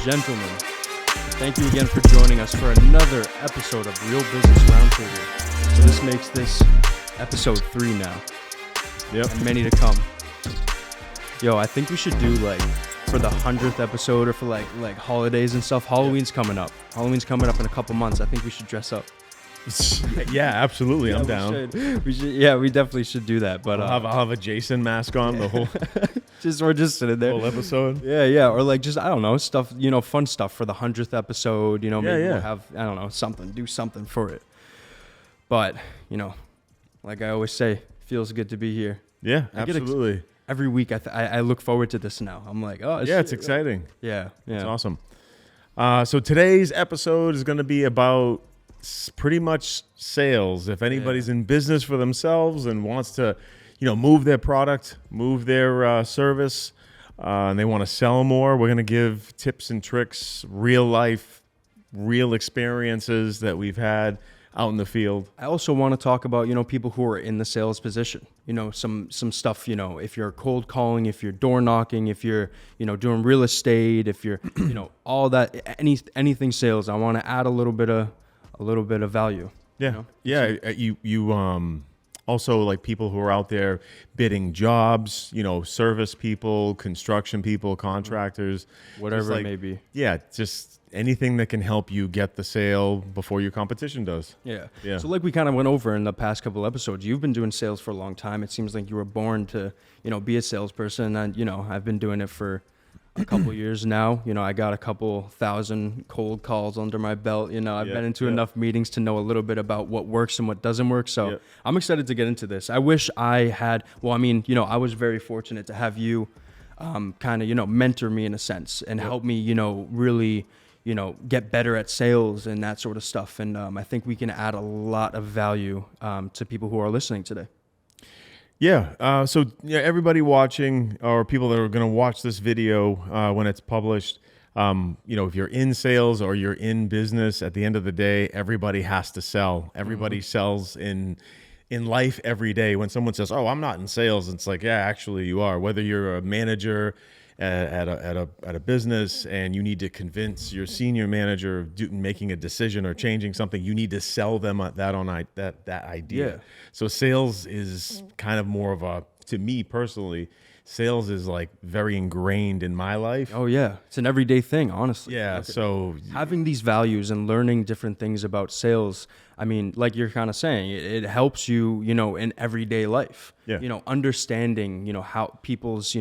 gentlemen, thank you again for joining us for another episode of Real Business Roundtable. So this makes this episode 3 now. Yep. And many to come. Yo, I think we should do like for the 100th episode or for like holidays and stuff. Halloween's coming up. Halloween's coming up in a couple months. I think we should dress up. Yeah, absolutely. I'm down. We should. Yeah, we definitely should do that. But I'll have a Jason mask on the whole we're just sitting there. whole episode. Yeah, or like just I don't know stuff, fun stuff for the 100th episode. Maybe yeah. we'll have do something for it. But like I always say, feels good to be here. Yeah, absolutely. Every week I look forward to this now. I'm like, oh yeah, it's exciting. Yeah, It's awesome. So today's episode is going to be about pretty much sales. If anybody's in business for themselves and wants to, move their product, move their service, and they want to sell more, we're going to give tips and tricks, real life, real experiences that we've had out in the field. I also want to talk about, people who are in the sales position, some stuff, if you're cold calling, if you're door knocking, if you're, doing real estate, if you're, all that, anything sales. I want to add a little bit of value. Yeah. Yeah. You also like people who are out there bidding jobs, service people, construction people, contractors, whatever it may be. Yeah. Just anything that can help you get the sale before your competition does. Yeah. Yeah. So like we kind of went over in the past couple episodes, you've been doing sales for a long time. It seems like you were born to, be a salesperson. And, I've been doing it for a couple years now. I got a couple thousand cold calls under my belt. I've been into enough meetings to know a little bit about what works and what doesn't work. So I'm excited to get into this. I wish I had, I was very fortunate to have you kind of, mentor me in a sense and help me, really, get better at sales and that sort of stuff. And I think we can add a lot of value to people who are listening today. Yeah. So everybody watching or people that are going to watch this video when it's published, if you're in sales or you're in business, at the end of the day, everybody has to sell. Everybody sells in life every day. When someone says, "Oh, I'm not in sales," it's like, yeah, actually you are. Whether you're a manager at a business and you need to convince your senior manager of making a decision or changing something, you need to sell them that idea. Yeah. So sales is kind of more of to me personally, sales is like very ingrained in my life. Oh yeah, it's an everyday thing, honestly. Yeah. So having these values and learning different things about sales, I mean, like you're kind of saying, it helps you, in everyday life. Yeah. Understanding, how people's,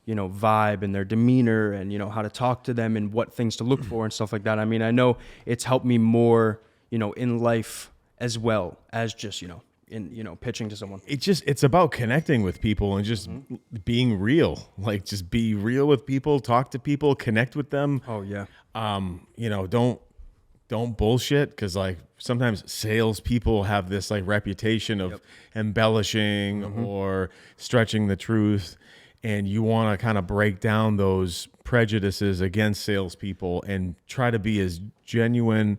vibe and their demeanor and, how to talk to them and what things to look for and stuff like that. I mean, I know it's helped me more, in life as well as just, in, pitching to someone. It's about connecting with people and just being real, like just be real with people, talk to people, connect with them. Oh yeah. Don't bullshit. Cause like sometimes salespeople have this like reputation of embellishing or stretching the truth. And you want to kind of break down those prejudices against salespeople and try to be as genuine,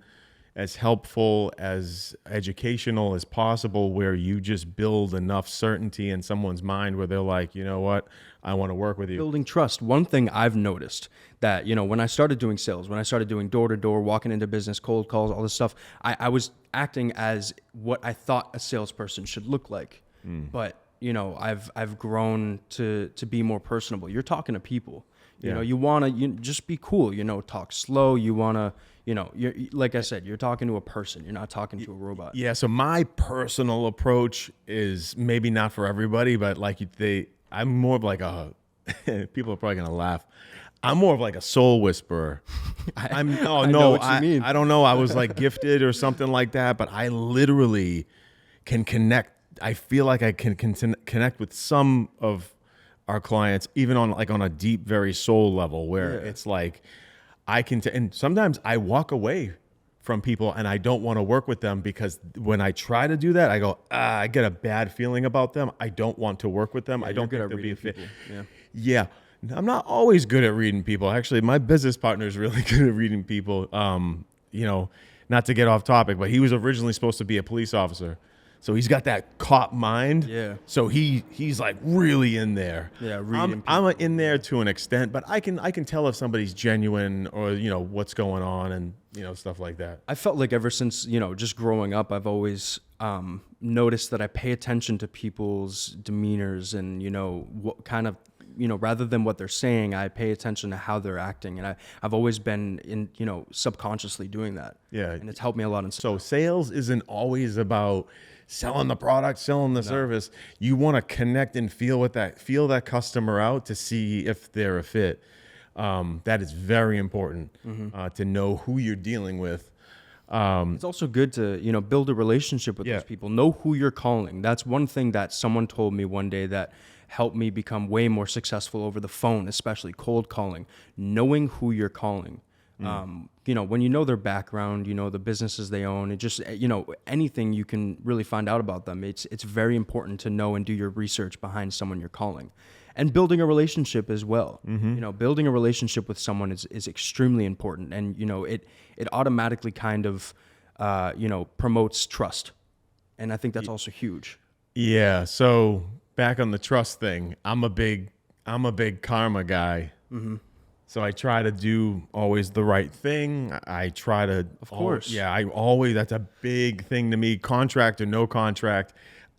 as helpful, as educational as possible, where you just build enough certainty in someone's mind where they're like, you know what, I want to work with you. Building trust. One thing I've noticed that, when I started doing sales, when I started doing door-to-door, walking into business, cold calls, all this stuff, I was acting as what I thought a salesperson should look like. But I've grown to be more personable. You're talking to people. You want to just be cool. Talk slow. You want to. You're like I said. You're talking to a person. You're not talking to a robot. Yeah. So my personal approach is maybe not for everybody, but I'm more of like a. People are probably gonna laugh. I'm more of like a soul whisperer. I know what you mean. I don't know. I was like gifted or something like that, but I literally can connect. I feel like I can connect with some of our clients, even on a deep, very soul level, where it's like I can. And sometimes I walk away from people and I don't want to work with them because when I try to do that, I go, I get a bad feeling about them. I don't want to work with them. I don't think they'll be a fit. Yeah. I'm not always good at reading people. Actually, my business partner is really good at reading people. Not to get off topic, but he was originally supposed to be a police officer. So he's got that cop mind. Yeah. So he's like really in there. Yeah, reading I'm in there to an extent, but I can tell if somebody's genuine or what's going on and stuff like that. I felt like ever since, just growing up, I've always noticed that I pay attention to people's demeanors and, what kind of, rather than what they're saying, I pay attention to how they're acting. And I've always been subconsciously doing that. Yeah. And it's helped me a lot. So sales isn't always about selling the product, selling the service. You want to connect and feel that customer out to see if they're a fit. That is very important to know who you're dealing with. It's also good to, build a relationship with those people. Know who you're calling. That's one thing that someone told me one day that helped me become way more successful over the phone, especially cold calling. Knowing who you're calling. When you know their background, the businesses they own, it just, anything you can really find out about them. It's very important to know and do your research behind someone you're calling. And building a relationship as well. Building a relationship with someone is extremely important. And, it automatically kind of, promotes trust. And I think that's also huge. Yeah. So back on the trust thing, I'm a big karma guy. So I try to do always the right thing. I try to, of course. That's a big thing to me. Contract or no contract,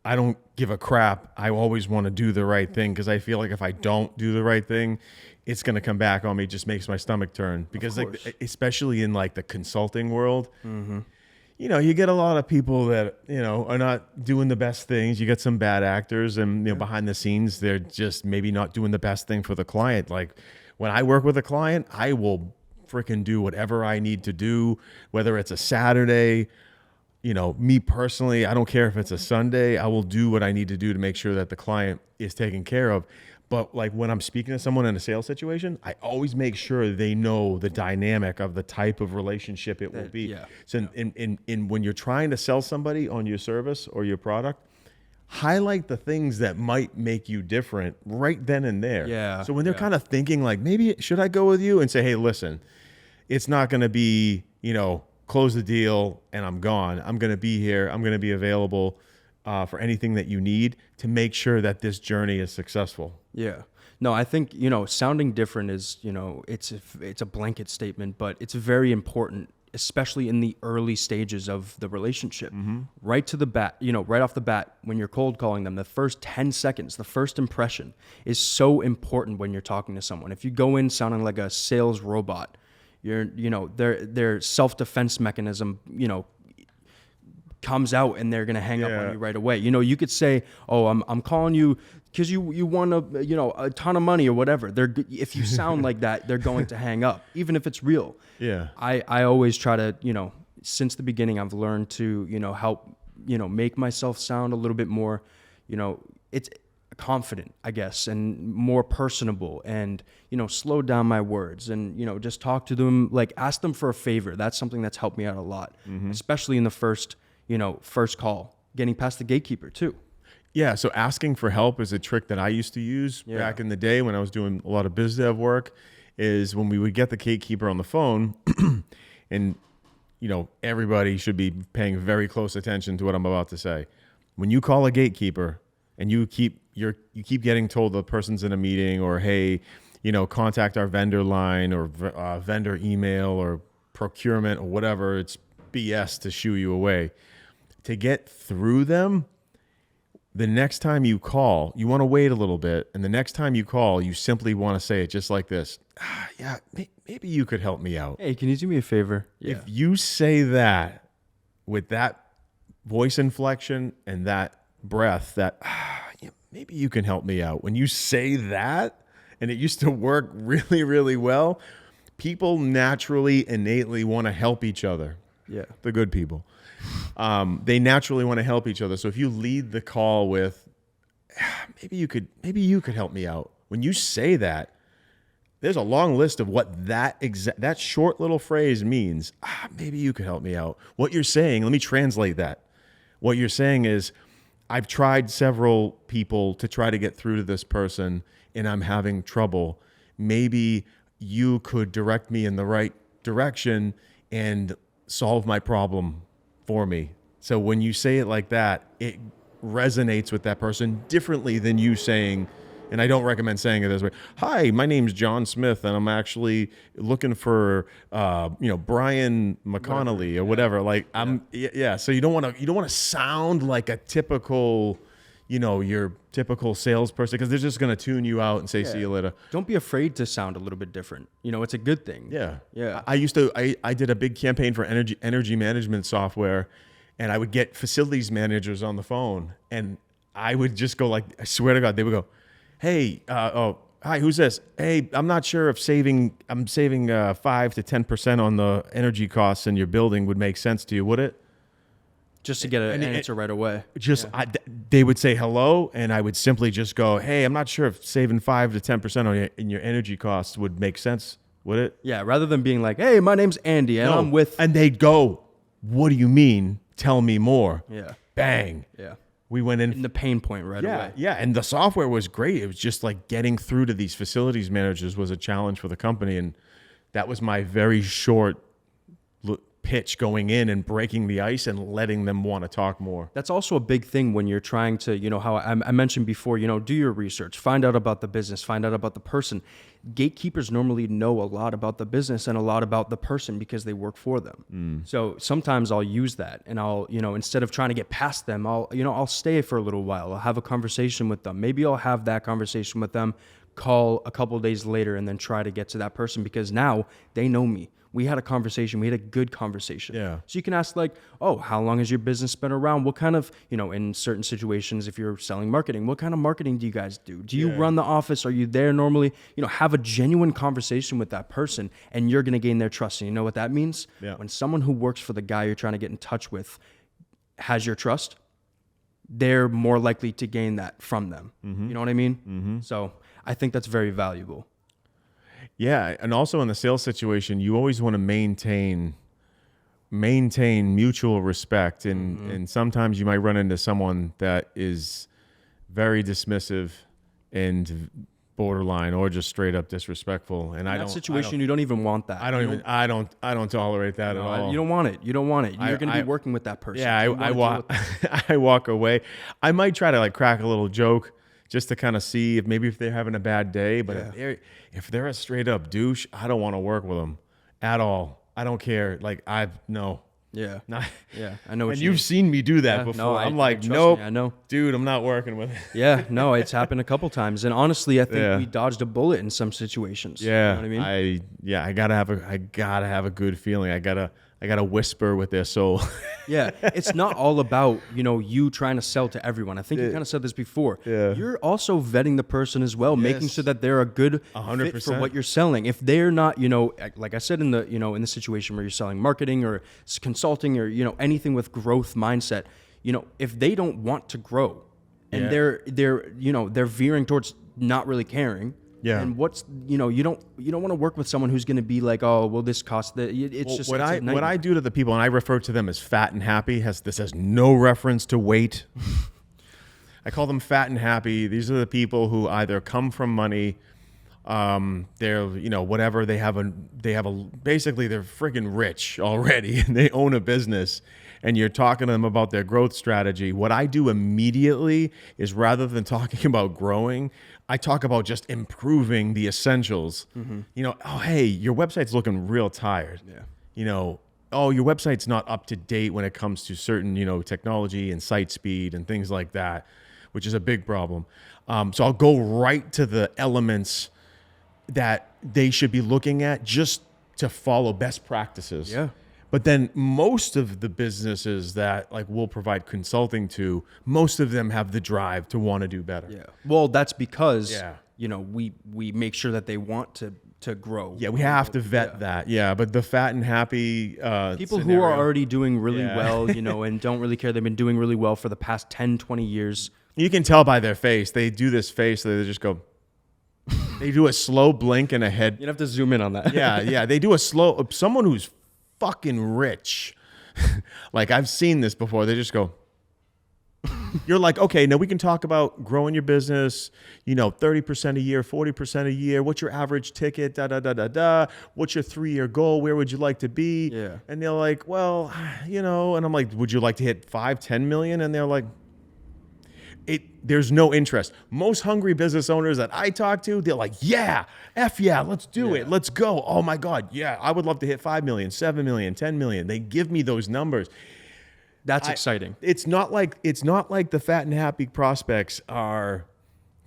I don't give a crap. I always want to do the right thing because I feel like if I don't do the right thing, it's going to come back on me. It just makes my stomach turn because especially in like the consulting world, you get a lot of people that, are not doing the best things. You get some bad actors and, behind the scenes, they're just maybe not doing the best thing for the client. Like when I work with a client, I will freaking do whatever I need to do, whether it's a Saturday, me personally, I don't care if it's a Sunday, I will do what I need to do to make sure that the client is taken care of. But like when I'm speaking to someone in a sales situation, I always make sure they know the dynamic of the type of relationship it will be. Yeah. So in when you're trying to sell somebody on your service or your product, highlight the things that might make you different right then and there. Yeah. So when they're kind of thinking like, maybe should I go with you, and say, hey, listen, it's not going to be, close the deal and I'm gone. I'm going to be here. I'm going to be available for anything that you need to make sure that this journey is successful. Yeah. No, I think, sounding different is, it's a blanket statement, but it's very important, especially in the early stages of the relationship. Right to the bat, right off the bat, when you're cold calling them, the first 10 seconds, the first impression is so important when you're talking to someone. If you go in sounding like a sales robot, their self-defense mechanism, comes out and they're going to hang up on you right away. You could say, oh, I'm calling you because you won a ton of money or whatever. If you sound like that, they're going to hang up, even if it's real. Yeah. I always try to, since the beginning, I've learned to, help, make myself sound a little bit more, it's confident, I guess, and more personable, and, slow down my words and, just talk to them, like ask them for a favor. That's something that's helped me out a lot, especially in the first call, getting past the gatekeeper too. Yeah. So asking for help is a trick that I used to use back in the day when I was doing a lot of biz dev work, is when we would get the gatekeeper on the phone and, everybody should be paying very close attention to what I'm about to say. When you call a gatekeeper and you keep getting told the person's in a meeting, or, hey, contact our vendor line, or vendor email, or procurement, or whatever, it's BS to shoo you away. To get through them, the next time you call, you want to wait a little bit. And the next time you call, you simply want to say it just like this. Yeah, maybe you could help me out. Hey, can you do me a favor? If you say that with that voice inflection and that breath, that maybe you can help me out. When you say that, and it used to work really, really well, people naturally, innately want to help each other. Yeah. The good people. They naturally want to help each other. So if you lead the call with, maybe you could help me out. When you say that, there's a long list of what that short little phrase means. Maybe you could help me out. What you're saying, let me translate that. What you're saying is, I've tried several people to try to get through to this person and I'm having trouble. Maybe you could direct me in the right direction and solve my problem for me. So when you say it like that, it resonates with that person differently than you saying, and I don't recommend saying it this way. Hi, my name's John Smith, and I'm actually looking for, Brian McConnelly or whatever. Like So you don't want to sound like a typical, your typical salesperson, because they're just going to tune you out and say, see you later. Don't be afraid to sound a little bit different. It's a good thing. Yeah. Yeah. I did a big campaign for energy management software, and I would get facilities managers on the phone, and I would just go like, I swear to God, they would go, hey, hi, who's this? Hey, I'm not sure if I'm saving 5 to 10% on the energy costs in your building would make sense to you, would it? Just to get an answer right away. They would say hello, and I would simply just go, hey, I'm not sure if saving 5 to 10% in your energy costs would make sense, would it? Yeah, rather than being like, hey, my name's Andy, and I'm with... And they'd go, what do you mean? Tell me more. Yeah. Bang. Yeah. We went in the pain point right away. Yeah, and the software was great. It was just like getting through to these facilities managers was a challenge for the company, and that was my very short pitch going in and breaking the ice and letting them want to talk more. That's also a big thing when you're trying to, how I mentioned before, do your research, find out about the business, find out about the person. Gatekeepers normally know a lot about the business and a lot about the person because they work for them. So sometimes I'll use that, and I'll, instead of trying to get past them, I'll stay for a little while. I'll have a conversation with them. Maybe I'll have that conversation with them, call a couple of days later, and then try to get to that person because now they know me. We had a conversation. We had a good conversation. Yeah. So you can ask like, oh, how long has your business been around? What kind of, in certain situations, if you're selling marketing, what kind of marketing do you guys do? Do you run the office? Are you there normally? Have a genuine conversation with that person, and you're going to gain their trust. And you know what that means? Yeah. When someone who works for the guy you're trying to get in touch with has your trust, they're more likely to gain that from them. Mm-hmm. You know what I mean? Mm-hmm. So I think that's very valuable. Yeah, and also in the sales situation, you always want to maintain mutual respect, and sometimes you might run into someone that is very dismissive and borderline or just straight up disrespectful. And in that situation, you don't even want that. I don't tolerate that at all. You don't want it. You don't want it. You're going to be working with that person. Yeah, I walk away. I might try to like crack a little joke, just to kind of see if they're having a bad day. But if they're a straight up douche, I don't want to work with them at all. I don't care. Like no. Yeah. Not, yeah. I know what and you've seen me do that before. No, I'm like, nope. I know. Dude, I'm not working with it. Yeah. No, it's happened a couple times. And honestly, I think we dodged a bullet in some situations. Yeah. You know what I mean? I gotta have a good feeling. I gotta whisper with their soul. Yeah, it's not all about, you trying to sell to everyone. I think you kind of said this before. Yeah. You're also vetting the person as well, making sure that they're a good 100%. fit for what you're selling. If they're not, like I said in the, in the situation where you're selling marketing or consulting or, anything with growth mindset, if they don't want to grow and they're veering towards not really caring. Yeah. And what's you don't want to work with someone who's going to be like, oh, well, this costs that. It's just what I do to the people, and I refer to them as fat and happy. This has no reference to weight. I call them fat and happy. These are the people who either come from money, they're whatever, they have a basically they're friggin' rich already and they own a business. And you're talking to them about their growth strategy. What I do immediately is, rather than talking about growing, I talk about just improving the essentials. Mm-hmm. Oh, hey, your website's looking real tired. Yeah. Oh, your website's not up to date when it comes to certain, technology and site speed and things like that, which is a big problem. So I'll go right to the elements that they should be looking at just to follow best practices. Yeah. But then most of the businesses that we'll provide consulting to, most of them have the drive to want to do better. Yeah. Well, that's because we make sure that they want to grow. Yeah, we have to vet that. Yeah, but the fat and happy people who are already doing really well, and don't really care. They've been doing really well for the past 10, 20 years. You can tell by their face. They do this face. They just go. They do a slow blink and a head. You'd have to zoom in on that. Yeah. They do a slow. Someone who's fucking rich. I've seen this before. They just go. You're like, okay, now we can talk about growing your business, 30% a year, 40% a year. What's your average ticket? Da, da, da, da, da. What's your 3-year goal? Where would you like to be? Yeah. And they're like, well, and I'm like, would you like to hit 5, 10 million? And they're like, there's no interest. Most hungry business owners that I talk to, they're like, yeah, let's do it. Let's go. Oh my God. Yeah, I would love to hit 5 million, 7 million, 10 million. They give me those numbers. That's exciting. It's not like the fat and happy prospects they're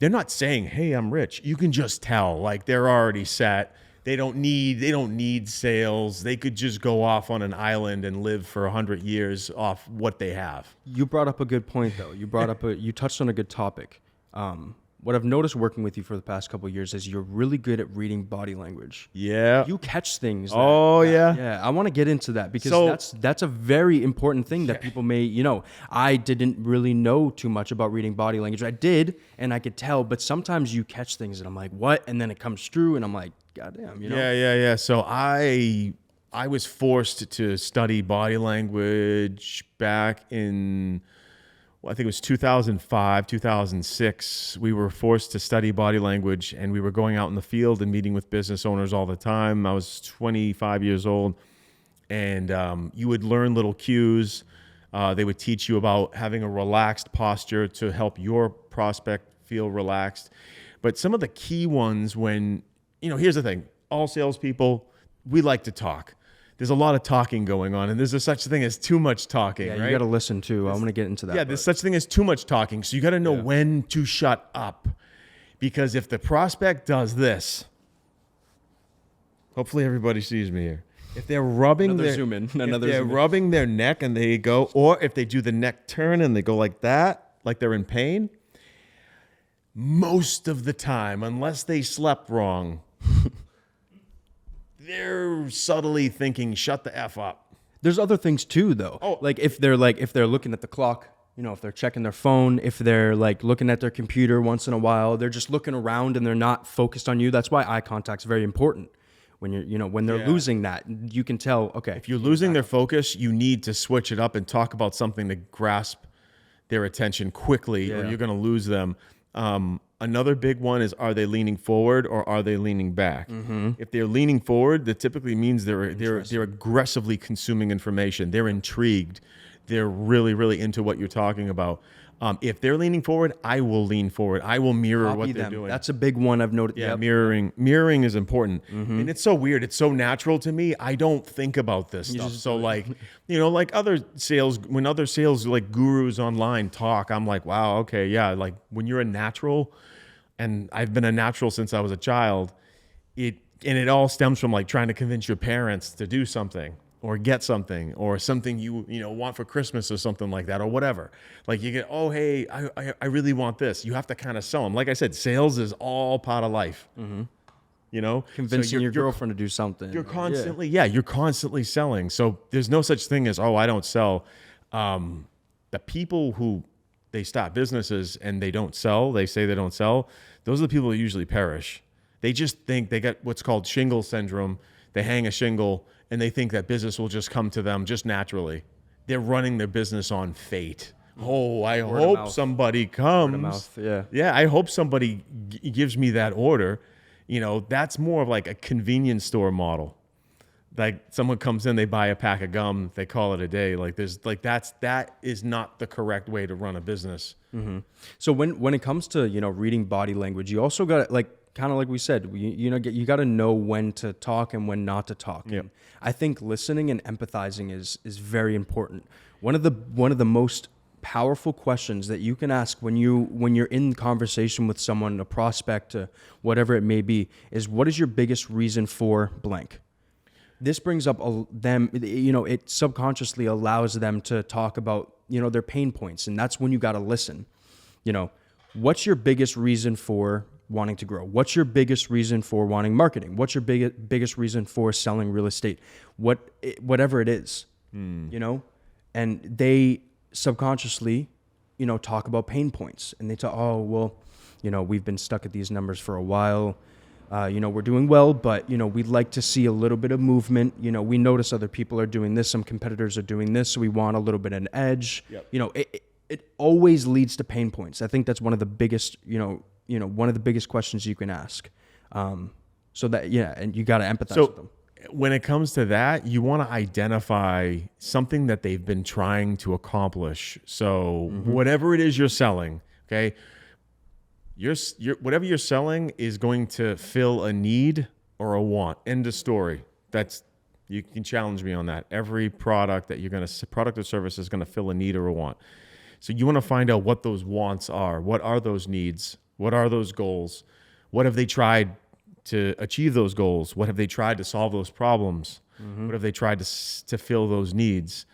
not saying, hey, I'm rich. You can just tell, like they're already set. They don't need sales. They could just go off on an island and live for 100 years off what they have. You brought up a good point, though. You touched on a good topic. What I've noticed working with you for the past couple of years is you're really good at reading body language. Yeah. You catch things. Yeah. I want to get into that because that's a very important thing that people may, I didn't really know too much about reading body language. I did, and I could tell, but sometimes you catch things and I'm like, what? And then it comes true and I'm like, goddamn, Yeah. So I was forced to study body language back in, I think it was 2005, 2006. We were forced to study body language, and we were going out in the field and meeting with business owners all the time. I was 25 years old, and you would learn little cues. They would teach you about having a relaxed posture to help your prospect feel relaxed. But some of the key ones here's the thing. All salespeople, we like to talk. There's a lot of talking going on, and there's a such thing as too much talking, right? You got to listen too. I'm going to get into that. Yeah, there's such thing as too much talking. So you got to know when to shut up. Because if the prospect does this, hopefully everybody sees me here. If they're rubbing rubbing their neck and they go, or if they do the neck turn and they go like that, like they're in pain, most of the time, unless they slept wrong, they're subtly thinking, shut the F up. There's other things too, though. Oh. Like if they're looking at the clock, if they're checking their phone, if they're like looking at their computer once in a while, they're just looking around and they're not focused on you. That's why eye contact's very important. When when they're losing that, you can tell, okay. If you're losing their focus, you need to switch it up and talk about something to grasp their attention quickly, or you're going to lose them. Another big one is, are they leaning forward or are they leaning back? Mm-hmm. If they're leaning forward, that typically means they're aggressively consuming information. They're intrigued. They're really, really into what you're talking about. If they're leaning forward, I will lean forward. I will mirror what they're doing. That's a big one I've noticed. Yeah, mirroring is important. Mm-hmm. And it's so weird. It's so natural to me. I don't think about this stuff. So like other sales, when other sales like gurus online talk, I'm like, wow, okay, yeah. Like when you're a natural, and I've been a natural since I was a child, it all stems from like trying to convince your parents to do something, or get something, or something you want for Christmas or something like that, or whatever. Like you get, oh, hey, I really want this. You have to kind of sell them. Like I said, sales is all part of life. Mm-hmm. Convincing your girlfriend to do something. You're constantly, you're constantly selling. So there's no such thing as, oh, I don't sell. The people who they start businesses and they don't sell, they say they don't sell, those are the people who usually perish. They just think they get what's called shingle syndrome. They hang a shingle and they think that business will just come to them just naturally. They're running their business on fate. Oh, I hope somebody comes. Word of mouth, Yeah, I hope somebody gives me that order. That's more of like a convenience store model. Like someone comes in, they buy a pack of gum, they call it a day. Like that is not the correct way to run a business. Mm-hmm. So when it comes to reading body language, you also got like kind of like we said, you got to know when to talk and when not to talk. Yep. And I think listening and empathizing is very important. One of the most powerful questions that you can ask when you're in conversation with someone, a prospect, whatever it may be, is what is your biggest reason for blank? This brings up them, it subconsciously allows them to talk about, their pain points. And that's when you got to listen. What's your biggest reason for wanting to grow? What's your biggest reason for wanting marketing? What's your biggest reason for selling real estate? Whatever it is, and they subconsciously, talk about pain points, and they talk, oh, well, we've been stuck at these numbers for a while. We're doing well, but, we'd like to see a little bit of movement. We notice other people are doing this. Some competitors are doing this. So we want a little bit of an edge. Yep. it always leads to pain points. I think that's one of the biggest, one of the biggest questions you can ask. So that, yeah, and you got to empathize with them. When it comes to that, you want to identify something that they've been trying to accomplish. So whatever it is you're selling, okay, whatever you're selling is going to fill a need or a want. End of story. You can challenge me on that. Every product product or service is going to fill a need or a want. So you want to find out what those wants are. What are those needs? What are those goals? What have they tried to achieve those goals? What have they tried to solve those problems? What have they tried to fill those needs?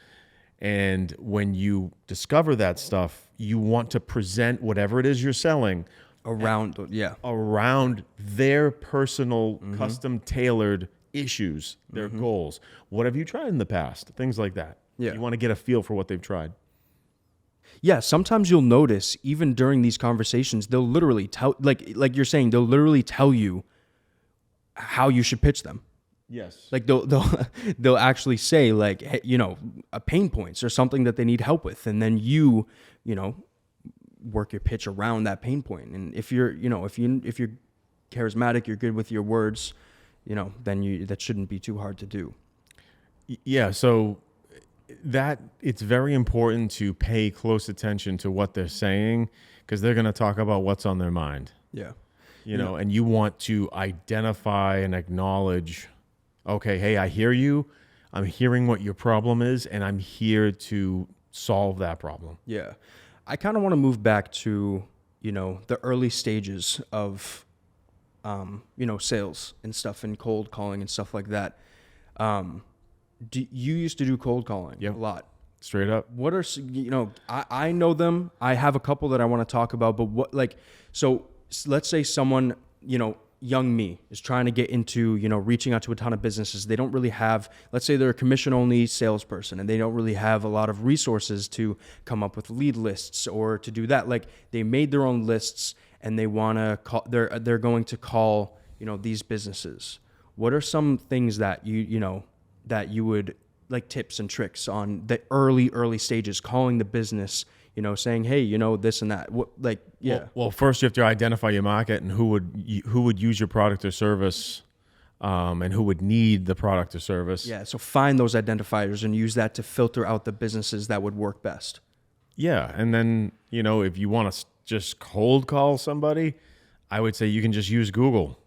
And when you discover that stuff, you want to present whatever it is you're selling around their personal, custom tailored issues, their goals. What have you tried in the past? Things like that. Yeah. You want to get a feel for what they've tried. Yeah, sometimes you'll notice even during these conversations, they'll literally tell, like you're saying, they'll literally tell you how you should pitch them. Yes. Like they'll actually say like, hey, a pain points or something that they need help with, and then you work your pitch around that pain point. And if you're charismatic, you're good with your words, then that shouldn't be too hard to do. Yeah. So that it's very important to pay close attention to what they're saying, because they're going to talk about what's on their mind. Yeah. And you want to identify and acknowledge, okay, hey, I hear you. I'm hearing what your problem is, and I'm here to solve that problem. Yeah. I kind of want to move back to, the early stages of, sales and stuff and cold calling and stuff like that. You used to do cold calling a lot. Straight up. What are, I know them. I have a couple that I want to talk about, but so let's say someone, young me is trying to get into, reaching out to a ton of businesses. They don't really have, let's say they're a commission only salesperson and they don't really have a lot of resources to come up with lead lists or to do that. Like they made their own lists and they want to call, they're going to call, these businesses. What are some things that that you would like tips and tricks on the early stages, calling the business, saying, hey, this and that. Well, first you have to identify your market and who would use your product or service, and who would need the product or service. Yeah. So find those identifiers and use that to filter out the businesses that would work best. Yeah. And then, if you want to just cold call somebody, I would say you can just use Google.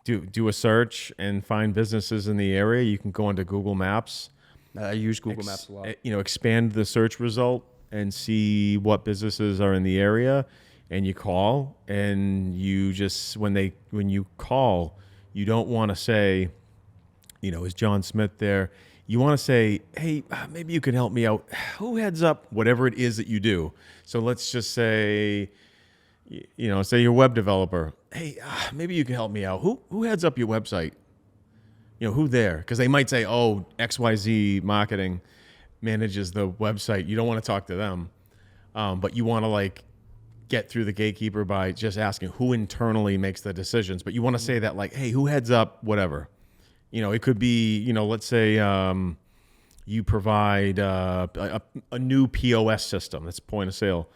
Do a search and find businesses in the area. You can go into Google Maps. I use Google Maps a lot. Expand the search result and see what businesses are in the area, and you call, and you just when you call, you don't want to say, is John Smith there? You want to say, hey, maybe you can help me out. Who heads up whatever it is that you do? So let's just say, say you're a web developer. Hey, maybe you can help me out. Who heads up your website? Who there? Because they might say, oh, XYZ Marketing manages the website. You don't want to talk to them, but you want to get through the gatekeeper by just asking who internally makes the decisions. But you want to say that hey, who heads up whatever? It could be, let's say you provide a new POS system. That's point of sale.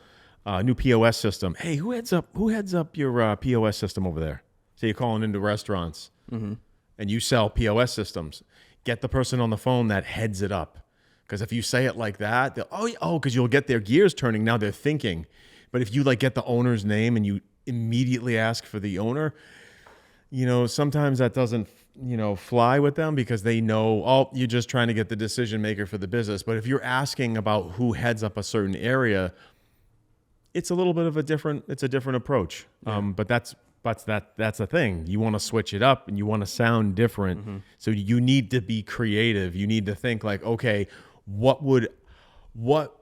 New POS system. Hey, who heads up your POS system over there? So you're calling into restaurants and you sell POS systems. Get the person on the phone that heads it up. Because if you say it like that, they'll, because you'll get their gears turning. Now they're thinking. But if you get the owner's name and you immediately ask for the owner, sometimes that doesn't, fly with them because they know, you're just trying to get the decision maker for the business. But if you're asking about who heads up a certain area, it's a little bit of a different approach. Yeah. But that's the thing. You want to switch it up and you want to sound different. So you need to be creative. You need to think okay, what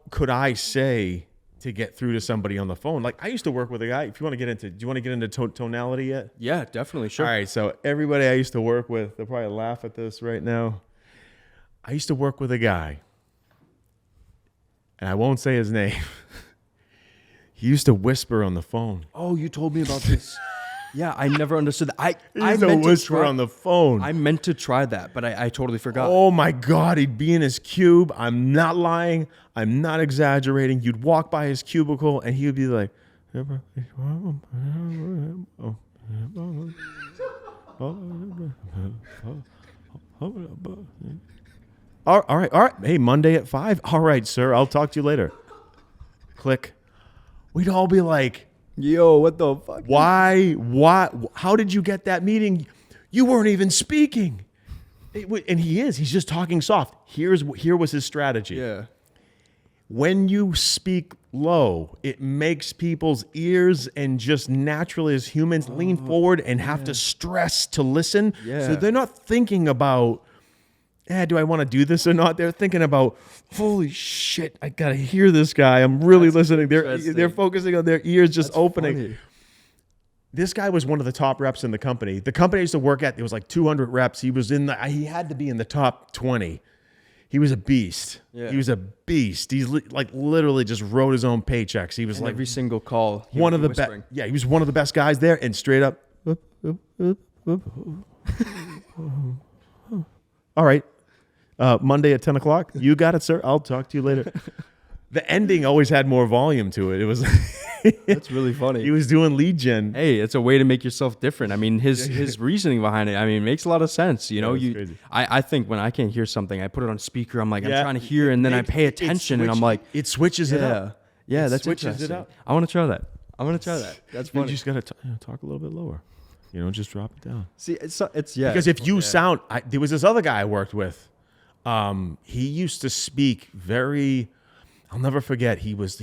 could I say to get through to somebody on the phone? I used to work with a guy. Do you want to get into tonality yet? Yeah, definitely. Sure. All right. So everybody I used to work with, they'll probably laugh at this right now. I used to work with a guy, and I won't say his name. He used to whisper on the phone. Oh, you told me about this. Yeah, I never understood that. I He's a meant to whisper try, on the phone. I meant to try that, but I totally forgot. Oh my God, he'd be in his cube. I'm not lying. I'm not exaggerating. You'd walk by his cubicle and he would be like, all right. Hey, Monday at 5. All right, sir. I'll talk to you later. Click. We'd all be like, Yo, what the fuck? why? How did you get that meeting? You weren't even speaking. And he's just talking soft. Here was his strategy. Yeah. When you speak low, it makes people's ears and just naturally as humans lean forward and have to stress to listen. Yeah. So they're not thinking about, do I want to do this or not? They're thinking about, holy shit, I got to hear this guy. I'm really listening. They're focusing on their ears just opening. Funny. This guy was one of the top reps in the company. The company I used to work at, there was like 200 reps. He had to be in the top 20. He was a beast. Yeah. He was a beast. He's like literally just wrote his own paychecks. He was And like every single call. one of the best. Yeah, he was one of the best guys there. And straight up, all right, Monday at 10 o'clock. You got it, sir. I'll talk to you later. The ending always had more volume to it. It was That's really funny. he was doing lead gen. Hey, it's a way to make yourself different. I mean, his reasoning behind it, I mean, makes a lot of sense. You know, it's crazy. I think when I can't hear something, I put it on speaker. I'm like, Yeah. I'm trying to hear, and then I pay attention, and I'm like, it switches it up. yeah, It that's switches it interesting. up. I want to try that. That's You funny. just gotta talk a little bit lower. Just drop it down. See, it's yeah. Because if you sound, there was this other guy I worked with. He used to speak very. I'll never forget. He was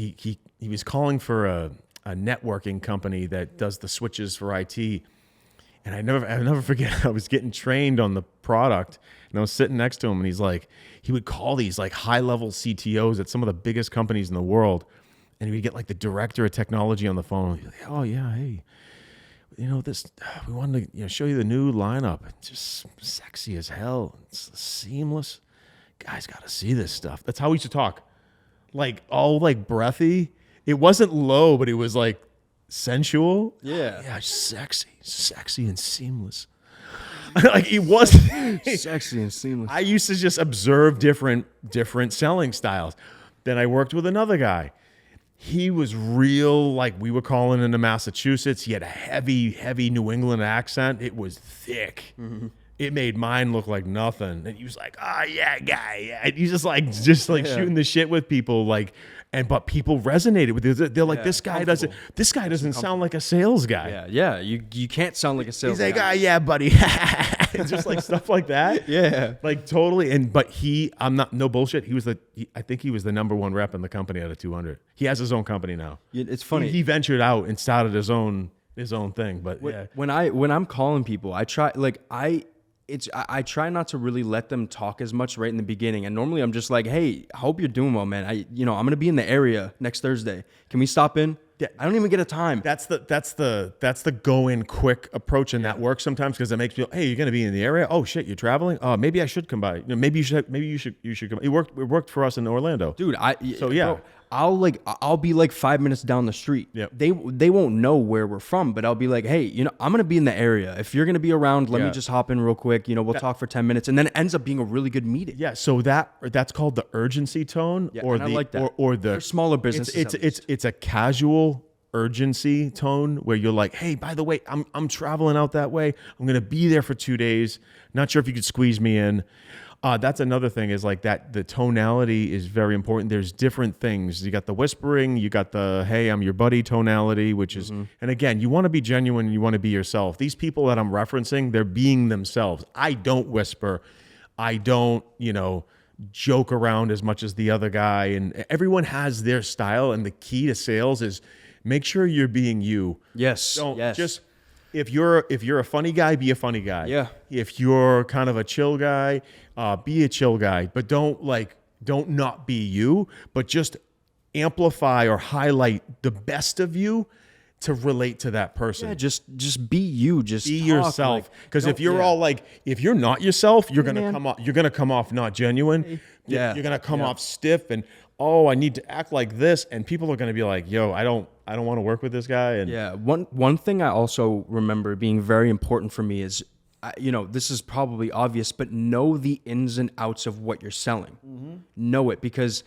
calling for a networking company that does the switches for IT, and I'll never forget. I was getting trained on the product, and I was sitting next to him, and he would call these like high level CTOs at some of the biggest companies in the world, and he would get like the director of technology on the phone. He'd be like, oh yeah, hey. This, we wanted to show you the new lineup. It's just sexy as hell. It's seamless. Guys got to see this stuff. That's how we used to talk. Like all like breathy. It wasn't low, but it was like sensual. Yeah. Yeah, sexy and seamless. Like it was sexy and seamless. I used to just observe different selling styles. Then I worked with another guy. He was real, like we were calling into Massachusetts. He had a heavy New England accent. It was thick. Mm-hmm. It made mine look like nothing. And he was like, "Oh yeah, guy." Yeah. And he's just like shooting the shit with people, but people resonated with it. They're like, this guy doesn't sound like a sales guy. Yeah. You can't sound like a sales guy. He's like, "Oh yeah, buddy." Just like stuff like that. Yeah. Like totally. But I'm not, no bullshit. I think he was the number one rep in the company out of 200. He has his own company now. It's funny. He ventured out and started his own thing. But yeah. When I'm calling people, I try not to really let them talk as much right in the beginning. And normally I'm just like, hey, I hope you're doing well, man. I'm going to be in the area next Thursday. Can we stop in? Yeah. I don't even get a time. That's the go in quick approach, and that works sometimes because it makes me, hey, you're going to be in the area. Oh shit, you're traveling. Oh, maybe I should come by. Maybe you should come. It worked for us in Orlando, dude. Yeah. Bro, I'll be like 5 minutes down the street. Yep. They won't know where we're from, but I'll be like, hey, I'm gonna be in the area. If you're gonna be around, let me just hop in real quick. We'll talk for 10 minutes, and then it ends up being a really good meeting. Yeah. So that's called the urgency tone, I like that. or the for smaller businesses. It's a casual urgency tone where you're like, hey, by the way, I'm traveling out that way. I'm gonna be there for 2 days. Not sure if you could squeeze me in. That's another thing is like that. The tonality is very important. There's different things. You got the whispering, you got the, hey, I'm your buddy tonality, which is, and again, you want to be genuine. You want to be yourself. These people that I'm referencing, they're being themselves. I don't whisper. I don't, joke around as much as the other guy. And everyone has their style. And the key to sales is make sure you're being you. Yes. Just, if you're a funny guy, be a funny guy. Yeah. If you're kind of a chill guy, be a chill guy. But don't not be you, but just amplify or highlight the best of you to relate to that person. Yeah, just be you. Just be talk, yourself. Because if you're all like, if you're not yourself, you're gonna come off not genuine. Yeah. You're gonna come off stiff and oh, I need to act like this, and people are going to be like, yo, I don't want to work with this guy. And Yeah. One thing I also remember being very important for me is, this is probably obvious, but know the ins and outs of what you're selling. Know it, because,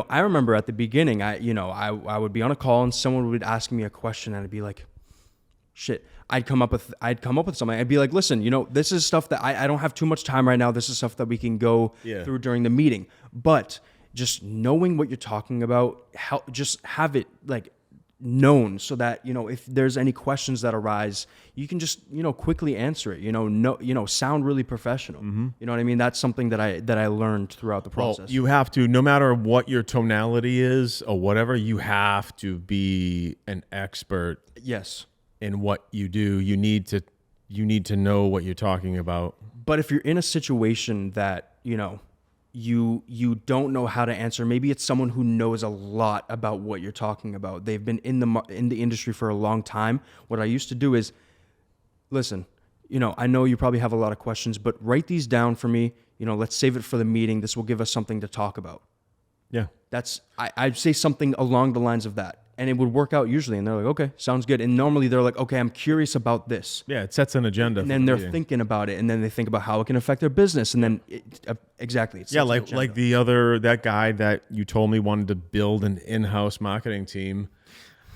I remember at the beginning, I would be on a call and someone would ask me a question and I'd be like, shit. I'd come up with something. I'd be like, listen, this is stuff that I don't have too much time right now. This is stuff that we can go through during the meeting. But just knowing what you're talking about, just have it like known so that, if there's any questions that arise, you can just, quickly answer it, sound really professional. You know what I mean? That's something that I learned throughout the process. Well, you have to, no matter what your tonality is or whatever, you have to be an expert. Yes. In what you do. You need to know what you're talking about. But if you're in a situation that, you don't know how to answer, maybe it's someone who knows a lot about what you're talking about. They've been in the industry for a long time. What I used to do is, listen, I know you probably have a lot of questions, but write these down for me. Let's save it for the meeting. This will give us something to talk about. Yeah. I'd say something along the lines of that. And it would work out usually. And they're like, okay, sounds good. And normally they're like, okay, I'm curious about this. Yeah, it sets an agenda. And then they're thinking about it. And then they think about how it can affect their business. And then, exactly. Yeah, like that guy that you told me wanted to build an in-house marketing team.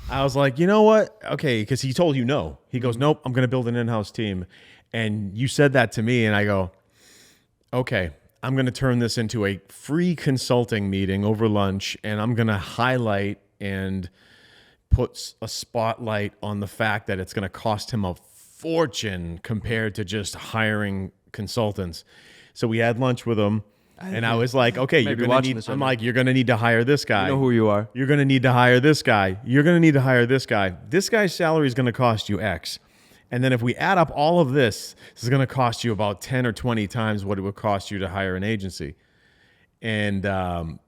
I was like, you know what? Okay, because he told you no. He goes, nope, I'm going to build an in-house team. And you said that to me. And I go, okay, I'm going to turn this into a free consulting meeting over lunch. And I'm going to highlight and put a spotlight on the fact that it's going to cost him a fortune compared to just hiring consultants. So we had lunch with him, and I was like, okay, you're going to need, I'm like, you're going to need to hire this guy. You know who you are. You're going to need to hire this guy. You're going to need to hire this guy. This guy's salary is going to cost you X. And then if we add up all of this, this is going to cost you about 10 or 20 times what it would cost you to hire an agency. And I'm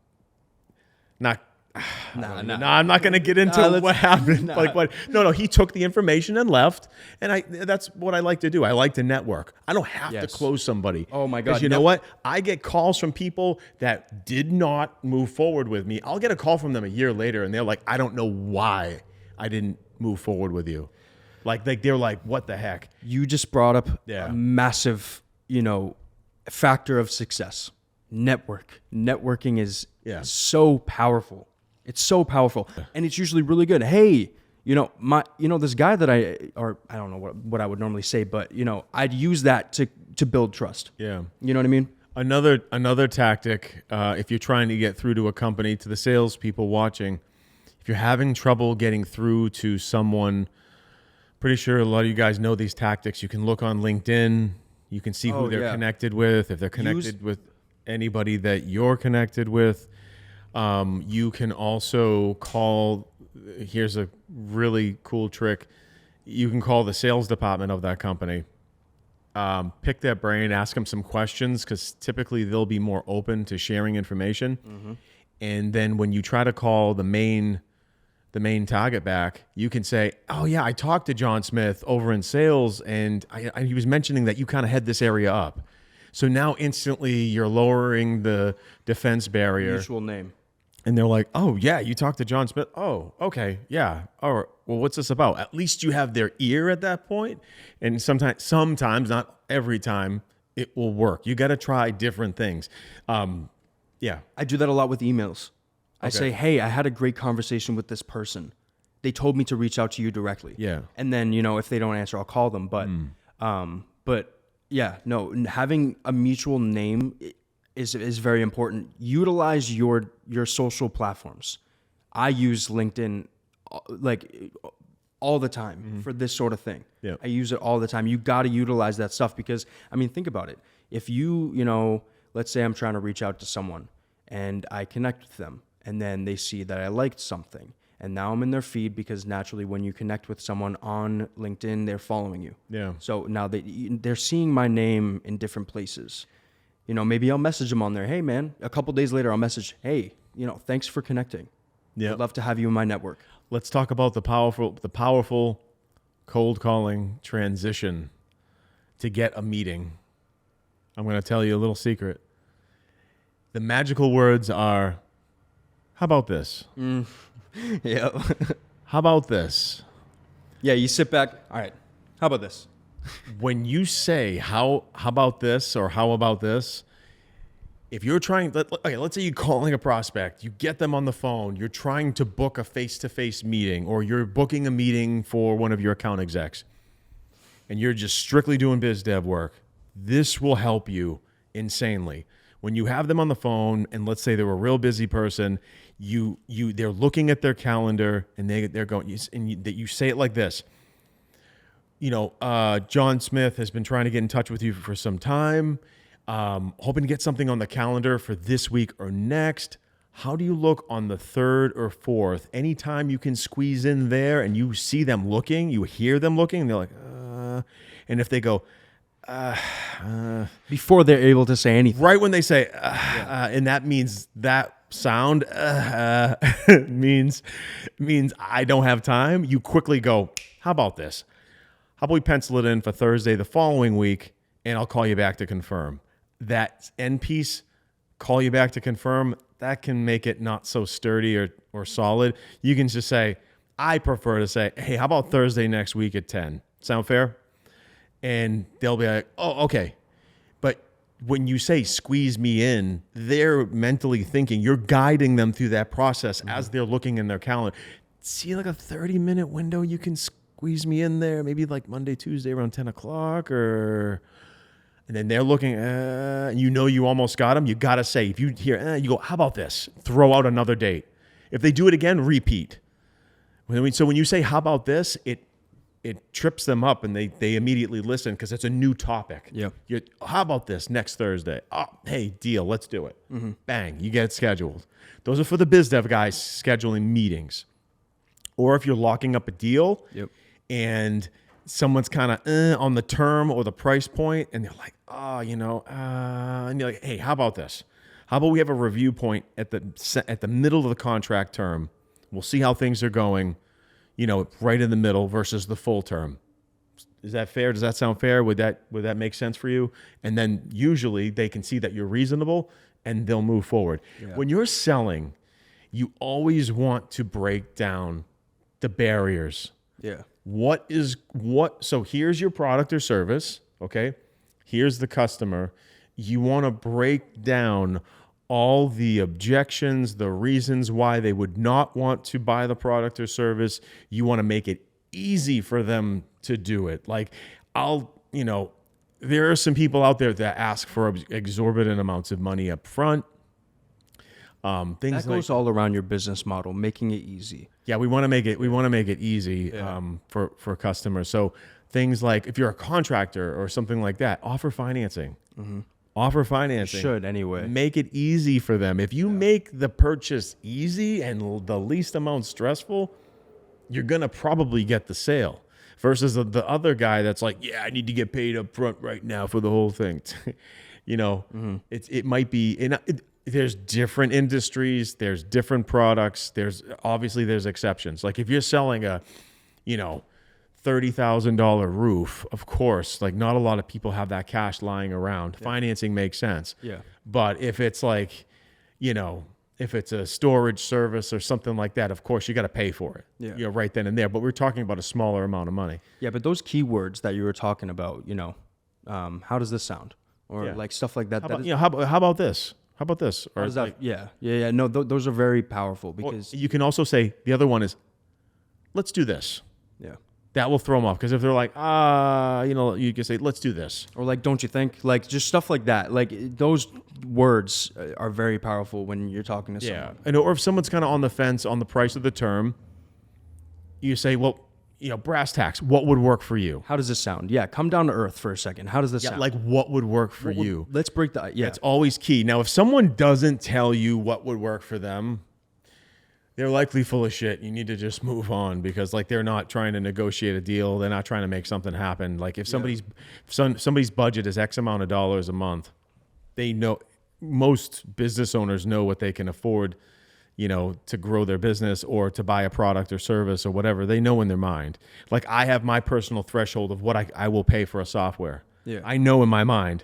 not going to get into what happened. No, he took the information and left. And that's what I like to do. I like to network. I don't have to close somebody. Oh my God. Because you know what? I get calls from people that did not move forward with me. I'll get a call from them a year later and they're like, I don't know why I didn't move forward with you. Like they're like, what the heck? You just brought up a massive, factor of success. Networking is so powerful. It's so powerful, and it's usually really good. Hey, this guy that I don't know what I would normally say, but I'd use that to build trust. Yeah, you know what I mean. Another tactic, if you're trying to get through to a company, to the salespeople watching, if you're having trouble getting through to someone, pretty sure a lot of you guys know these tactics. You can look on LinkedIn. You can see who they're connected with. If they're connected with anybody that you're connected with. You can also call, here's a really cool trick. You can call the sales department of that company, pick their brain, ask them some questions, because typically they'll be more open to sharing information. Mm-hmm. And then when you try to call the main target back, you can say, oh yeah, I talked to John Smith over in sales, and he was mentioning that you kind of head this area up. So now instantly you're lowering the defense barrier. Mutual name. And they're like, oh, yeah, you talked to John Smith? Oh, okay, yeah. All right, well, what's this about? At least you have their ear at that point. And sometimes, not every time, it will work. You got to try different things. Yeah. I do that a lot with emails. I say, hey, I had a great conversation with this person. They told me to reach out to you directly. Yeah. And then, if they don't answer, I'll call them. But, yeah, no, having a mutual name is very important. Utilize your social platforms. I use LinkedIn all the time for this sort of thing. Yeah. I use it all the time. You got to utilize that stuff because, think about it. If you, let's say I'm trying to reach out to someone and I connect with them and then they see that I liked something and now I'm in their feed because naturally when you connect with someone on LinkedIn, they're following you. Yeah. So now they're seeing my name in different places. Maybe I'll message them on there. Hey, man. A couple days later, I'll message, hey, thanks for connecting. Yeah. I'd love to have you in my network. Let's talk about the powerful cold calling transition to get a meeting. I'm going to tell you a little secret. The magical words are, how about this? Yeah. How about this? Yeah, you sit back. All right. How about this? When you say how about this or how about this, if you're trying, let's say you're calling a prospect, you get them on the phone, you're trying to book a face-to-face meeting, or you're booking a meeting for one of your account execs, and you're just strictly doing biz dev work, this will help you insanely. When you have them on the phone, and let's say they're a real busy person, they're looking at their calendar, and they're going, and you say it like this. John Smith has been trying to get in touch with you for some time. Hoping to get something on the calendar for this week or next. How do you look on the 3rd or 4th? Anytime you can squeeze in there and you see them looking, you hear them looking, and they're like, and if they go, Before they're able to say anything. right when they say, and that means that sound means I don't have time, you quickly go, how about this? How about we pencil it in for Thursday the following week, and I'll call you back to confirm. That end piece, call you back to confirm, that can make it not so sturdy or solid. You can just say, I prefer to say, hey, how about Thursday next week at 10? Sound fair? And they'll be like, oh, okay. But when you say squeeze me in, they're mentally thinking, you're guiding them through that process as they're looking in their calendar. See like a 30-minute window you can squeeze me in there, maybe like Monday, Tuesday around 10 o'clock or... And then they're looking, and you almost got them. You got to say, if you hear, you go, how about this? Throw out another date. If they do it again, repeat. So when you say, how about this? It trips them up, and they immediately listen because it's a new topic. Yeah. How about this next Thursday? Oh, hey, deal. Let's do it. Bang. You get it scheduled. Those are for the biz dev guys scheduling meetings. Or if you're locking up a deal and someone's kind of on the term or the price point, and they're like, and you're like, hey, how about this? How about we have a review point at the middle of the contract term? We'll see how things are going, right in the middle versus the full term. Is that fair? Does that sound fair? Would that make sense for you? And then usually they can see that you're reasonable and they'll move forward. Yeah. When you're selling, you always want to break down the barriers. Yeah. So here's your product or service, okay? Here's the customer. You want to break down all the objections, the reasons why they would not want to buy the product or service. You want to make it easy for them to do it. Like there are some people out there that ask for exorbitant amounts of money up front. Things that goes all around your business model, making it easy. Yeah, we want to make it easy for customers. So things like if you're a contractor or something like that, offer financing. Offer financing. You should anyway. Make it easy for them. If you make the purchase easy and the least amount stressful, you're gonna probably get the sale. Versus the other guy that's like, yeah, I need to get paid up front right now for the whole thing. It might be. There's different industries, there's different products, there's exceptions. Like if you're selling a, $30,000 roof, of course, like not a lot of people have that cash lying around. Yeah. Financing makes sense. Yeah. But if it's like, if it's a storage service or something like that, of course you got to pay for it. Yeah. Right then and there. But we're talking about a smaller amount of money. Yeah, but those keywords that you were talking about, how does this sound? Or like stuff like that. How about this? How about this? Or is that? Yeah. No, those are very powerful because you can also say the other one is, let's do this. Yeah. That will throw them off because if they're like, you can say, let's do this. Or like, don't you think? Like just stuff like that. Like those words are very powerful when you're talking to someone. Yeah. Or if someone's kind of on the fence on the price of the term, you say, well, brass tacks, what would work for you? How does this sound? Yeah, come down to earth for a second. How does this sound? Like what would work for you? Let's break that. Yeah. It's always key. Now, if someone doesn't tell you what would work for them, they're likely full of shit. You need to just move on because like they're not trying to negotiate a deal. They're not trying to make something happen. Like if somebody's budget is X amount of dollars a month, they know, most business owners know what they can afford, to grow their business or to buy a product or service or whatever. They know in their mind. Like I have my personal threshold of what I will pay for a software. Yeah. I know in my mind.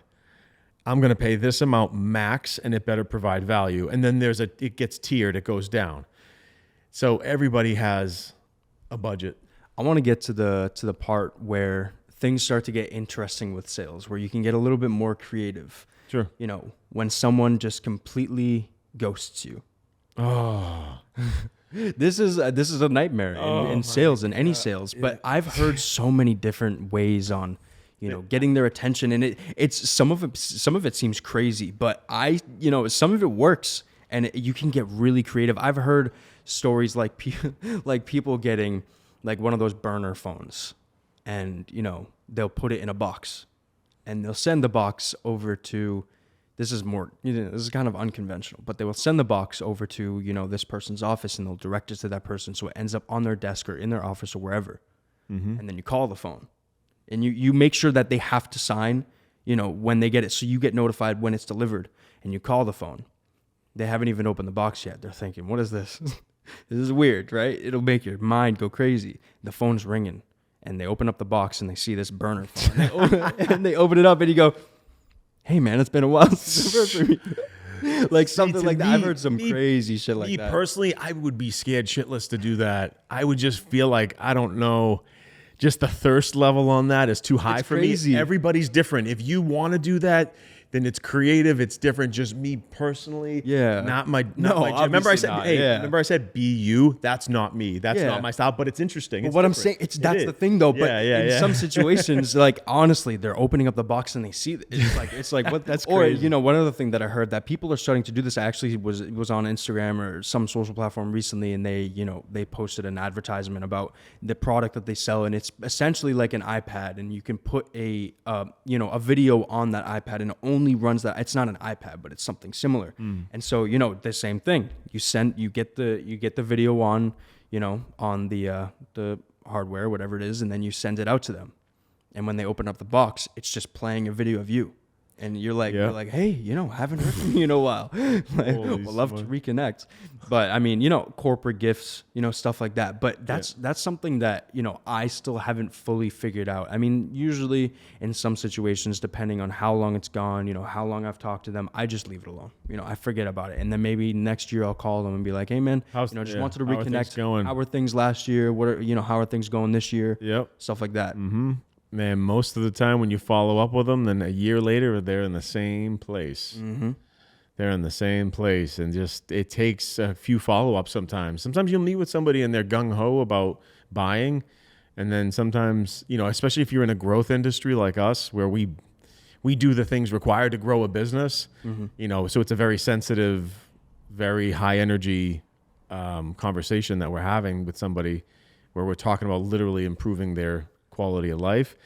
I'm going to pay this amount max and it better provide value. And then it gets tiered, it goes down. So everybody has a budget. I want to get to the part where things start to get interesting with sales, where you can get a little bit more creative. Sure. You know, when someone just completely ghosts you. Oh, This is a nightmare in sales, in any sales. But I've heard so many different ways on, you know, getting their attention, and it's some of it seems crazy, but some of it works, and you can get really creative. I've heard stories like people getting like one of those burner phones, and you know they'll put it in a box, and they'll send the box over to. This is kind of unconventional, but they will send the box over to, you know, this person's office, and they'll direct it to that person. So it ends up on their desk or in their office or wherever. Mm-hmm. And then you call the phone, and you make sure that they have to sign, you know, when they get it. So you get notified when it's delivered, and you call the phone. They haven't even opened the box yet. They're thinking, what is this? This is weird, right? It'll make your mind go crazy. The phone's ringing, and they open up the box, and they see this burner phone. And they open it up, and you go, hey man, it's been a while since I've heard from you. Like something like that. I've heard some crazy shit like that. Me personally, I would be scared shitless to do that. I would just feel like, I don't know, just the thirst level on that is too high for me. Everybody's different. If you want to do that, then it's creative. It's different. Just me personally. Yeah. Not my. Remember I said, remember I said, be you. That's not me. That's not my style. But it's interesting. But what I'm saying, that's the thing though. But in some situations, like honestly, they're opening up the box and they see it's like what that's crazy. Or you know, one other thing that I heard that people are starting to do this. Actually, was on Instagram or some social platform recently, and they posted an advertisement about the product that they sell, and it's essentially like an iPad, and you can put a video on that iPad, and only runs that. It's not an iPad, but it's something similar. And so, you know, the same thing. You get the video on, you know, on the hardware, whatever it is, and then you send it out to them. And when they open up the box, it's just playing a video of you. And you're like, hey, you know, haven't heard from you in a while. Would love to reconnect. But I mean, you know, corporate gifts, you know, stuff like that. But that's something that, you know, I still haven't fully figured out. I mean, usually in some situations, depending on how long it's gone, you know, how long I've talked to them, I just leave it alone. You know, I forget about it. And then maybe next year I'll call them and be like, hey man, wanted to reconnect. How were things last year? How are things going this year? Yep. Stuff like that. Mm-hmm. Man, most of the time when you follow up with them, then a year later, they're in the same place. Mm-hmm. They're in the same place. And just, it takes a few follow-ups sometimes. Sometimes you'll meet with somebody and they're gung-ho about buying. And then sometimes, you know, especially if you're in a growth industry like us, where we do the things required to grow a business, you know, so it's a very sensitive, very high energy conversation that we're having with somebody where we're talking about literally improving their quality of life.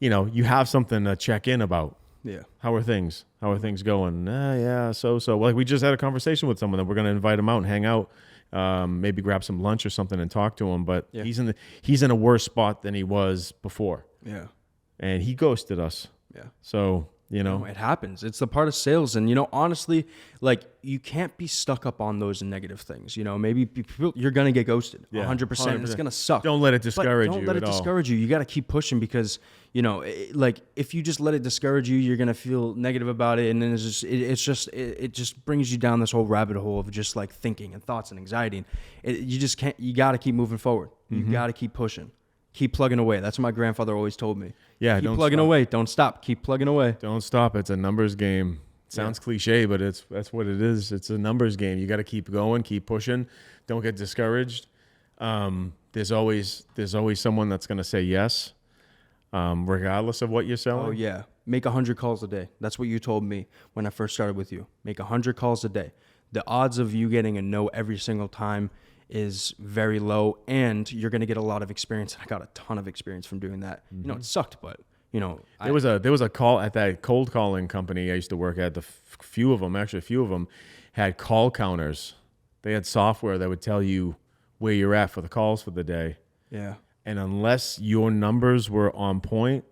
You know, you have something to check in about. Yeah. How are things? How are things going? So. Like we just had a conversation with someone that we're going to invite him out and hang out, maybe grab some lunch or something and talk to him. But he's in a worse spot than he was before. Yeah. And he ghosted us. Yeah. So, you know, it happens. It's the part of sales. And, you know, honestly, like you can't be stuck up on those negative things. You know, maybe you're going to get ghosted 100%. It's going to suck. Don't let it discourage you. Don't let it discourage you. You got to keep pushing because, you know, like if you just let it discourage you, you're going to feel negative about it. And then it just brings you down this whole rabbit hole of just like thinking and thoughts and anxiety. And you got to keep moving forward. You got to keep pushing. Keep plugging away. That's what my grandfather always told me. Yeah, keep plugging away. Don't stop. Keep plugging away. Don't stop. It's a numbers game. It sounds cliche, but that's what it is. It's a numbers game. You got to keep going, keep pushing. Don't get discouraged. There's always someone that's going to say yes, regardless of what you're selling. Oh yeah, make 100 calls a day. That's what you told me when I first started with you. Make 100 calls a day. The odds of you getting a no every single time is very low, and you're going to get a lot of experience. I got a ton of experience from doing that. You know, it sucked, but you know, there was a call at that cold calling company I used to work at. A few of them had call counters. They had software that would tell you where you're at for the calls for the day. Yeah. And unless your numbers were on point,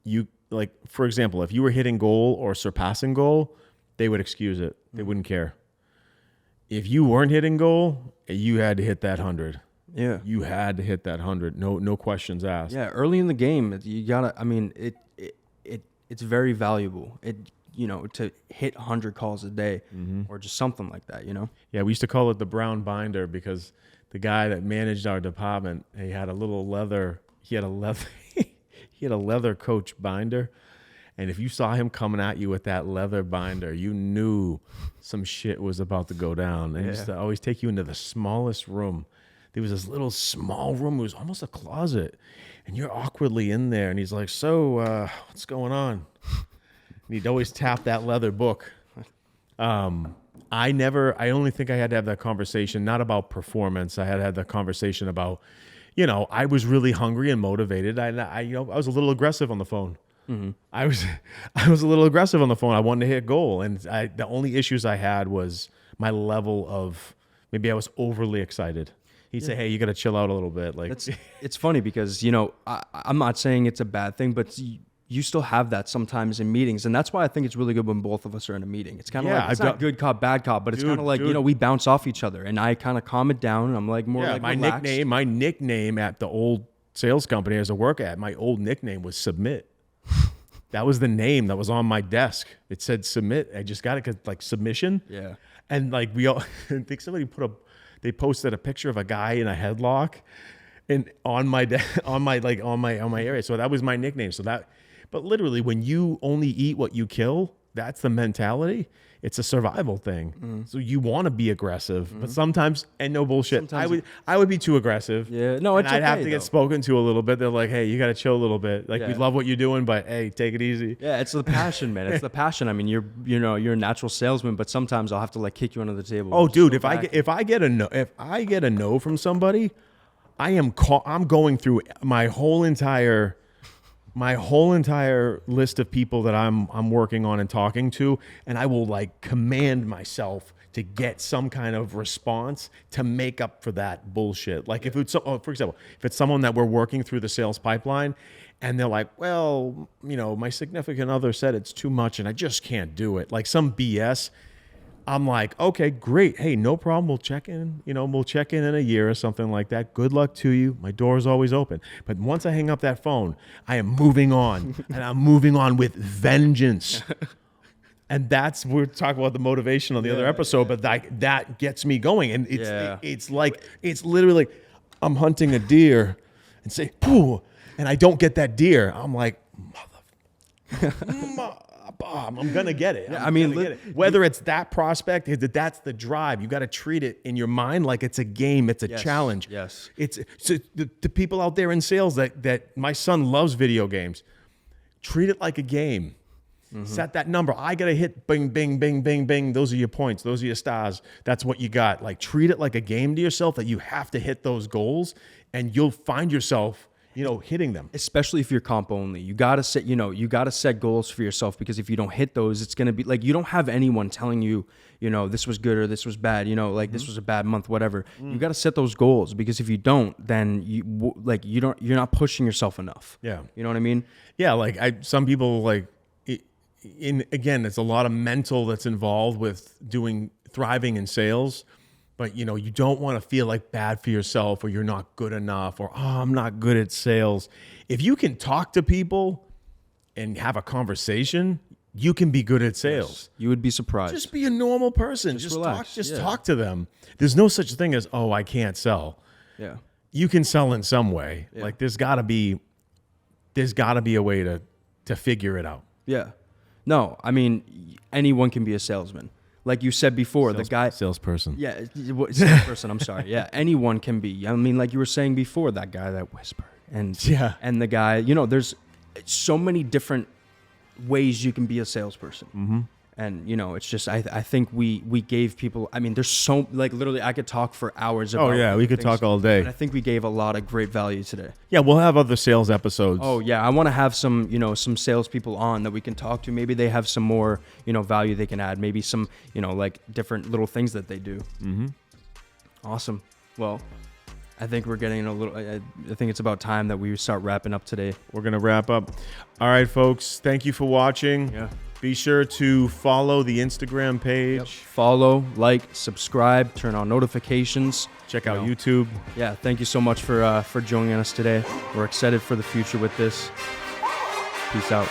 you, like, for example, if you were hitting goal or surpassing goal, they would excuse it. They wouldn't care. If you weren't hitting goal, you had to hit that 100. Yeah. You had to hit that 100. No questions asked. Yeah, early in the game, you gotta. I mean, it's very valuable. to hit 100 calls a day or just something like that, Yeah, we used to call it the brown binder because the guy that managed our department, he had a leather Coach binder. And if you saw him coming at you with that leather binder, you knew some shit was about to go down. They used to always take you into the smallest room. There was this little small room. It was almost a closet. And you're awkwardly in there. And he's like, so what's going on? And he'd always tap that leather book. I only think I had to have that conversation, not about performance. I had to have that conversation about, I was really hungry and motivated. I was a little aggressive on the phone. Mm-hmm. I was a little aggressive on the phone. I wanted to hit a goal. And the only issues I had was my level of, maybe I was overly excited. He'd say, hey, you got to chill out a little bit. Like, it's funny because, I'm not saying it's a bad thing, but you still have that sometimes in meetings. And that's why I think it's really good when both of us are in a meeting. It's kind of like, it's not good cop, bad cop, but it's kind of like, we bounce off each other and I kind of calm it down. And I'm like more like relaxed. My nickname at the old sales company as I work at, my old nickname was Submit. That was the name that was on my desk. It said Submit. I just got it like submission. Yeah. And like I think somebody they posted a picture of a guy in a headlock and on my area. So that was my nickname. But literally when you only eat what you kill, that's the mentality. It's a survival thing. Mm-hmm. So you want to be aggressive, but sometimes, and no bullshit, I would be too aggressive. Yeah, no, it's I'd have to get spoken to a little bit. They're like, hey, you got to chill a little bit. Like, we love what you're doing, but hey, take it easy. Yeah, it's the passion, man. It's the passion. I mean, you're a natural salesman, but sometimes I'll have to like kick you under the table. Oh, dude, if I get a no from somebody, I'm going through my whole entire list of people that I'm working on and talking to, and I will like command myself to get some kind of response to make up for that bullshit. Like if it's, for example, if it's someone that we're working through the sales pipeline and they're like, well, my significant other said it's too much and I just can't do it. Like some BS. I'm like, okay, great. Hey, no problem. We'll check in. We'll check in a year or something like that. Good luck to you. My door is always open. But once I hang up that phone, I am moving on, and I'm moving on with vengeance. And we're talking about the motivation on the other episode, but that gets me going. And it's literally, I'm hunting a deer and say, pooh, and I don't get that deer. I'm like, I'm gonna get it. Whether it's that prospect, that's the drive. You got to treat it in your mind like it's a game. It's a challenge. Yes. It's the people out there in sales that my son loves video games. Treat it like a game. Mm-hmm. Set that number. I gotta hit bing, bing, bing, bing, bing. Those are your points. Those are your stars. That's what you got. Like treat it like a game to yourself that you have to hit those goals, and you'll find yourself hitting them. Especially if you're comp only. You gotta set goals for yourself, because if you don't hit those, it's gonna be like you don't have anyone telling you, this was good or this was bad, this was a bad month, whatever. You gotta set those goals, because if you don't, then you're not pushing yourself enough. Yeah. You know what I mean? Yeah, like some people like there's a lot of mental that's involved with thriving in sales. But, you don't want to feel like bad for yourself, or you're not good enough, or, I'm not good at sales. If you can talk to people and have a conversation, you can be good at sales. Yes. You would be surprised. Just be a normal person. Just relax. Talk to them. There's no such thing as, I can't sell. Yeah. You can sell in some way. Yeah. Like there's gotta be a way to figure it out. Yeah. No, I mean, anyone can be a salesman. Like you said before, salesperson. Yeah, salesperson. I'm sorry. Yeah, anyone can be. I mean, like you were saying before, that guy that whispered, and the guy. There's so many different ways you can be a salesperson. Mm-hmm. And it's just I think we gave people. I mean, there's so literally I could talk for hours about. Oh yeah, we could talk all day. But I think we gave a lot of great value today. Yeah, we'll have other sales episodes. Oh yeah, I want to have some some salespeople on that we can talk to. Maybe they have some more value they can add. Maybe some like different little things that they do. Mm-hmm. Awesome. Well, I think we're getting a little. I think it's about time that we start wrapping up today. We're gonna wrap up. All right, folks. Thank you for watching. Yeah. Be sure to follow the Instagram page. Yep. Follow, like, subscribe, turn on notifications. Check out YouTube. Yeah, thank you so much for joining us today. We're excited for the future with this. Peace out.